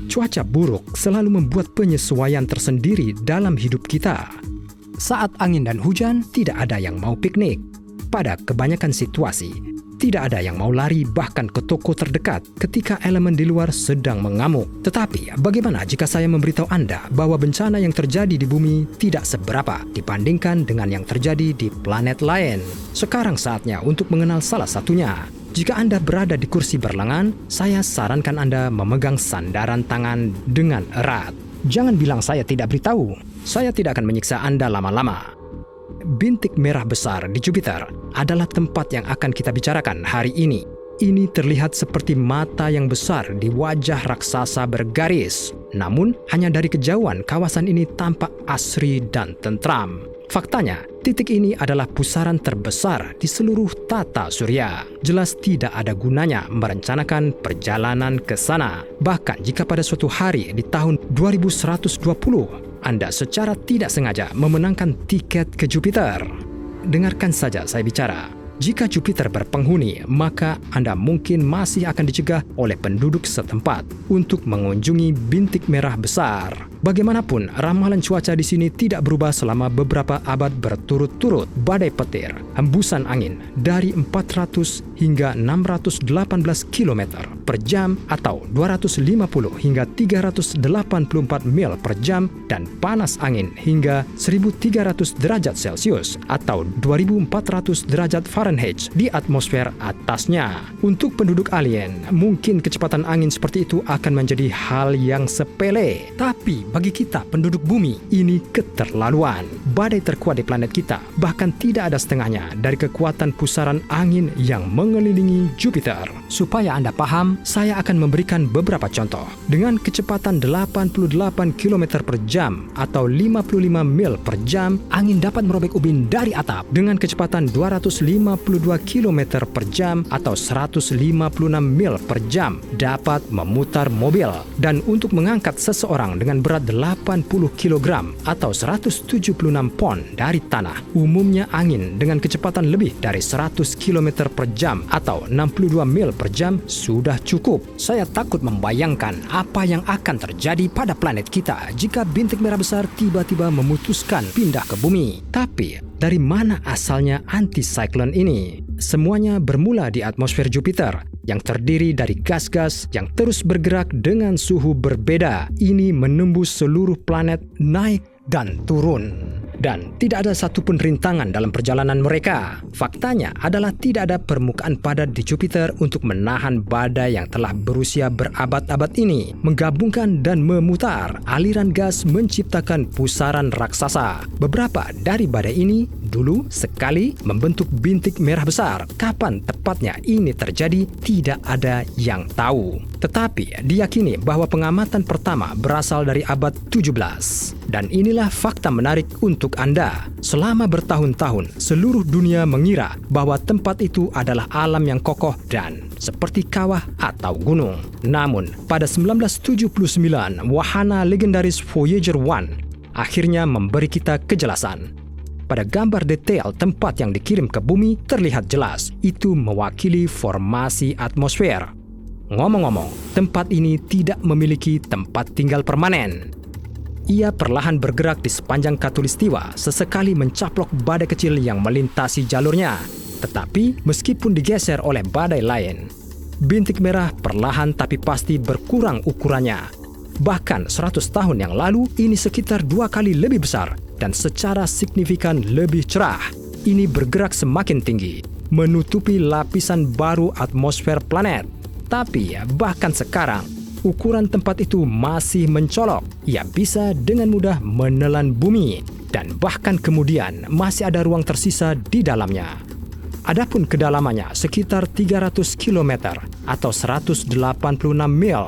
Cuaca buruk selalu membuat penyesuaian tersendiri dalam hidup kita. Saat angin dan hujan, tidak ada yang mau piknik. Pada kebanyakan situasi, tidak ada yang mau lari bahkan ke toko terdekat ketika elemen di luar sedang mengamuk. Tetapi, bagaimana jika saya memberitahu Anda bahwa bencana yang terjadi di bumi tidak seberapa dibandingkan dengan yang terjadi di planet lain? Sekarang saatnya untuk mengenal salah satunya. Jika Anda berada di kursi berlengan, saya sarankan Anda memegang sandaran tangan dengan erat. Jangan bilang saya tidak beritahu. Saya tidak akan menyiksa Anda lama-lama. Bintik merah besar di Jupiter adalah tempat yang akan kita bicarakan hari ini. Ini terlihat seperti mata yang besar di wajah raksasa bergaris. Namun, hanya dari kejauhan kawasan ini tampak asri dan tentram. Faktanya, titik ini adalah pusaran terbesar di seluruh tata surya. Jelas tidak ada gunanya merencanakan perjalanan ke sana. Bahkan jika pada suatu hari di tahun 2120, Anda secara tidak sengaja memenangkan tiket ke Jupiter. Dengarkan saja saya bicara. Jika Jupiter berpenghuni, maka Anda mungkin masih akan dicegah oleh penduduk setempat untuk mengunjungi bintik merah besar. Bagaimanapun, ramalan cuaca di sini tidak berubah selama beberapa abad berturut-turut. Badai petir, hembusan angin dari 400 hingga 618 km per jam atau 250 hingga 384 mil per jam, dan panas angin hingga 1300 derajat Celcius atau 2400 derajat Fahrenheit di atmosfer atasnya. Untuk penduduk alien, mungkin kecepatan angin seperti itu akan menjadi hal yang sepele. Tapi bagi kita penduduk bumi, ini keterlaluan. Badai terkuat di planet kita bahkan tidak ada setengahnya dari kekuatan pusaran angin yang mengelilingi Jupiter. Supaya Anda paham, saya akan memberikan beberapa contoh. Dengan kecepatan 88 km per jam atau 55 mil per jam, angin dapat merobek ubin dari atap. Dengan kecepatan 252 km per jam atau 156 mil per jam, dapat memutar mobil. Dan untuk mengangkat seseorang dengan berat 80 kg atau 176 pon dari tanah, umumnya angin dengan kecepatan lebih dari 100 km per jam atau 62 mil per jam sudah cukup. Saya takut membayangkan apa yang akan terjadi pada planet kita jika bintik merah besar tiba-tiba memutuskan pindah ke bumi. Tapi, dari mana asalnya anticyclone ini? Semuanya bermula di atmosfer Jupiter yang terdiri dari gas-gas yang terus bergerak dengan suhu berbeda. Ini menembus seluruh planet, naik dan turun. Dan tidak ada satupun rintangan dalam perjalanan mereka. Faktanya adalah tidak ada permukaan padat di Jupiter untuk menahan badai yang telah berusia berabad-abad ini. Menggabungkan dan memutar aliran gas menciptakan pusaran raksasa. Beberapa dari badai ini dulu sekali membentuk bintik merah besar. Kapan tepatnya ini terjadi, tidak ada yang tahu. Tetapi diyakini bahwa pengamatan pertama berasal dari abad 17. Dan inilah fakta menarik untuk Anda. Selama bertahun-tahun, seluruh dunia mengira bahwa tempat itu adalah alam yang kokoh dan seperti kawah atau gunung. Namun, pada 1979, wahana legendaris Voyager 1 akhirnya memberi kita kejelasan. Pada gambar detail tempat yang dikirim ke bumi terlihat jelas itu mewakili formasi atmosfer. Ngomong-ngomong, tempat ini tidak memiliki tempat tinggal permanen. Ia perlahan bergerak di sepanjang khatulistiwa, sesekali mencaplok badai kecil yang melintasi jalurnya. Tetapi meskipun digeser oleh badai lain, bintik merah perlahan tapi pasti berkurang ukurannya. Bahkan 100 tahun yang lalu ini sekitar 2 kali lebih besar dan secara signifikan lebih cerah. Ini bergerak semakin tinggi, menutupi lapisan baru atmosfer planet. Tapi bahkan sekarang, ukuran tempat itu masih mencolok. Ia bisa dengan mudah menelan bumi dan bahkan kemudian masih ada ruang tersisa di dalamnya. Adapun kedalamannya sekitar 300 km atau 186 mil.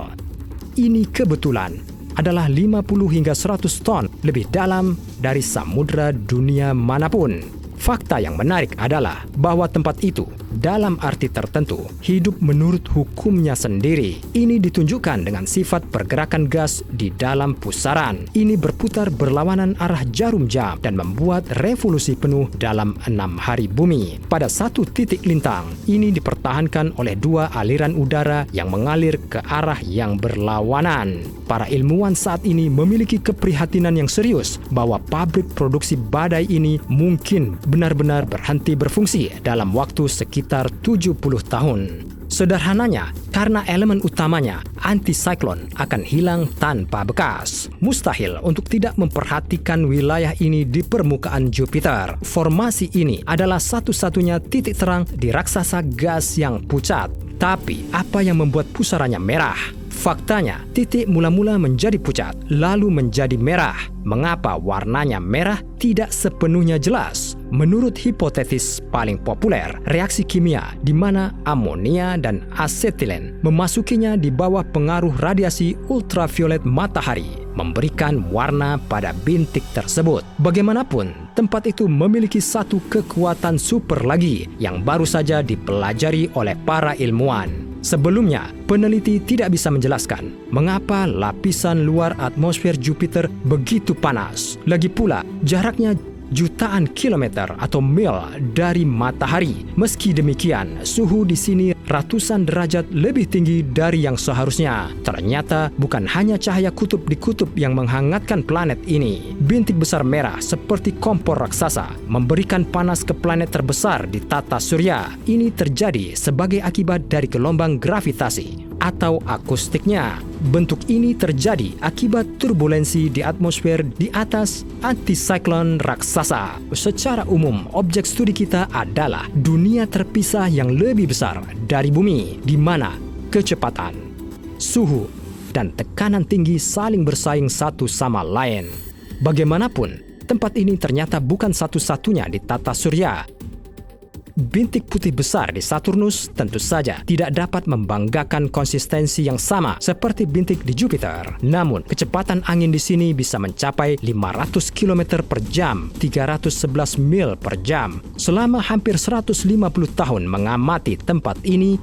Ini kebetulan adalah 50 hingga 100 ton lebih dalam dari samudra dunia manapun. Fakta yang menarik adalah bahwa tempat itu dalam arti tertentu, hidup menurut hukumnya sendiri. Ini ditunjukkan dengan sifat pergerakan gas di dalam pusaran. Ini berputar berlawanan arah jarum jam dan membuat revolusi penuh dalam 6 hari bumi. Pada satu titik lintang, ini dipertahankan oleh 2 aliran udara yang mengalir ke arah yang berlawanan. Para ilmuwan saat ini memiliki keprihatinan yang serius bahwa pabrik produksi badai ini mungkin benar-benar berhenti berfungsi dalam waktu sekitar 70 tahun. Sederhananya, karena elemen utamanya, antisiklon, akan hilang tanpa bekas. Mustahil untuk tidak memperhatikan wilayah ini di permukaan Jupiter. Formasi ini adalah satu-satunya titik terang di raksasa gas yang pucat. Tapi, apa yang membuat pusarannya merah? Faktanya, titik mula-mula menjadi pucat, lalu menjadi merah. Mengapa warnanya merah tidak sepenuhnya jelas? Menurut hipotesis paling populer, reaksi kimia di mana amonia dan asetilen memasukinya di bawah pengaruh radiasi ultraviolet matahari memberikan warna pada bintik tersebut. Bagaimanapun, tempat itu memiliki satu kekuatan super lagi yang baru saja dipelajari oleh para ilmuwan. Sebelumnya, peneliti tidak bisa menjelaskan mengapa lapisan luar atmosfer Jupiter begitu panas. Lagi pula, jaraknya jutaan kilometer atau mil dari matahari. Meski demikian, suhu di sini ratusan derajat lebih tinggi dari yang seharusnya. Ternyata bukan hanya cahaya kutub di kutub yang menghangatkan planet ini. Bintik besar merah seperti kompor raksasa memberikan panas ke planet terbesar di tata surya. Ini terjadi sebagai akibat dari gelombang gravitasi atau akustiknya. Bentuk ini terjadi akibat turbulensi di atmosfer di atas antisiklon raksasa. Secara umum, objek studi kita adalah dunia terpisah yang lebih besar dari bumi, di mana kecepatan, suhu, dan tekanan tinggi saling bersaing satu sama lain. Bagaimanapun, tempat ini ternyata bukan satu-satunya di tata surya. Bintik putih besar di Saturnus tentu saja tidak dapat membanggakan konsistensi yang sama seperti bintik di Jupiter. Namun, kecepatan angin di sini bisa mencapai 500 km per jam, 311 mil per jam. Selama hampir 150 tahun mengamati tempat ini,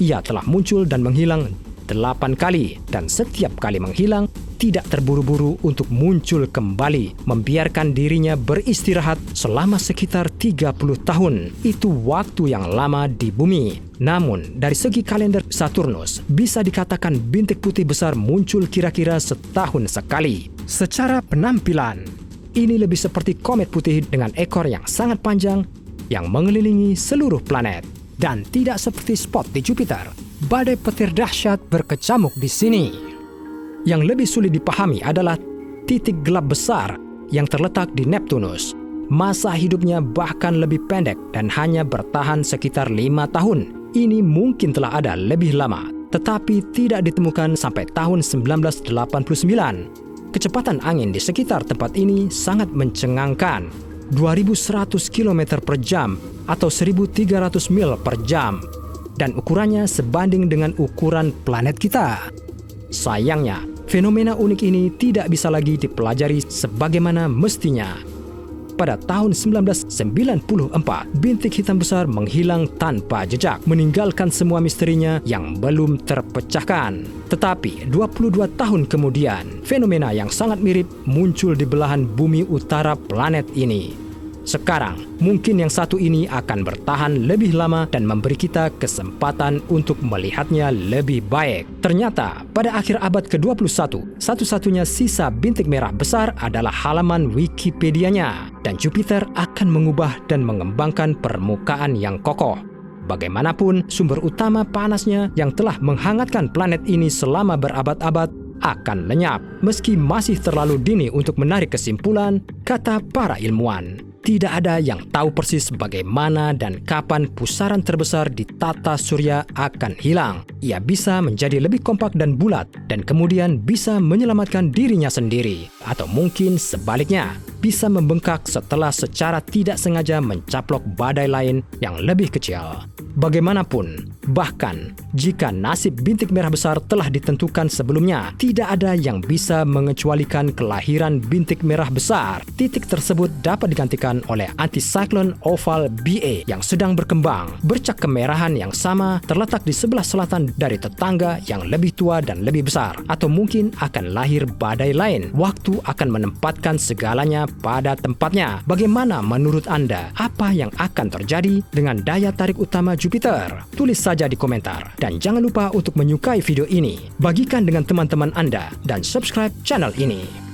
ia telah muncul dan menghilang 8 kali, dan setiap kali menghilang, tidak terburu-buru untuk muncul kembali, membiarkan dirinya beristirahat selama sekitar 30 tahun. Itu waktu yang lama di bumi. Namun, dari segi kalender Saturnus, bisa dikatakan bintik putih besar muncul kira-kira setahun sekali. Secara penampilan, ini lebih seperti komet putih dengan ekor yang sangat panjang yang mengelilingi seluruh planet. Dan tidak seperti spot di Jupiter, badai petir dahsyat berkecamuk di sini. Yang lebih sulit dipahami adalah titik gelap besar yang terletak di Neptunus. Masa hidupnya bahkan lebih pendek dan hanya bertahan sekitar 5 tahun. Ini mungkin telah ada lebih lama, tetapi tidak ditemukan sampai tahun 1989. Kecepatan angin di sekitar tempat ini sangat mencengangkan, 2.100 km per jam atau 1.300 mil per jam, dan ukurannya sebanding dengan ukuran planet kita. Sayangnya, fenomena unik ini tidak bisa lagi dipelajari sebagaimana mestinya. Pada tahun 1994, bintik hitam besar menghilang tanpa jejak, meninggalkan semua misterinya yang belum terpecahkan. Tetapi 22 tahun kemudian, fenomena yang sangat mirip muncul di belahan bumi utara planet ini. Sekarang, mungkin yang satu ini akan bertahan lebih lama dan memberi kita kesempatan untuk melihatnya lebih baik. Ternyata, pada akhir abad ke-21, satu-satunya sisa bintik merah besar adalah halaman Wikipedia-nya, dan Jupiter akan mengubah dan mengembangkan permukaan yang kokoh. Bagaimanapun, sumber utama panasnya yang telah menghangatkan planet ini selama berabad-abad akan lenyap, meski masih terlalu dini untuk menarik kesimpulan, kata para ilmuwan. Tidak ada yang tahu persis bagaimana dan kapan pusaran terbesar di tata surya akan hilang. Ia bisa menjadi lebih kompak dan bulat, dan kemudian bisa menyelamatkan dirinya sendiri. Atau mungkin sebaliknya, bisa membengkak setelah secara tidak sengaja mencaplok badai lain yang lebih kecil. Bagaimanapun, bahkan jika nasib bintik merah besar telah ditentukan sebelumnya, tidak ada yang bisa mengecualikan kelahiran bintik merah besar. Titik tersebut dapat digantikan oleh anticyclone oval BA yang sedang berkembang. Bercak kemerahan yang sama terletak di sebelah selatan dari tetangga yang lebih tua dan lebih besar, atau mungkin akan lahir badai lain. Waktu akan menempatkan segalanya pada tempatnya. Bagaimana menurut Anda? Apa yang akan terjadi dengan daya tarik utama Jupiter? Tulis saja di komentar. Dan jangan lupa untuk menyukai video ini, bagikan dengan teman-teman Anda, dan subscribe channel ini.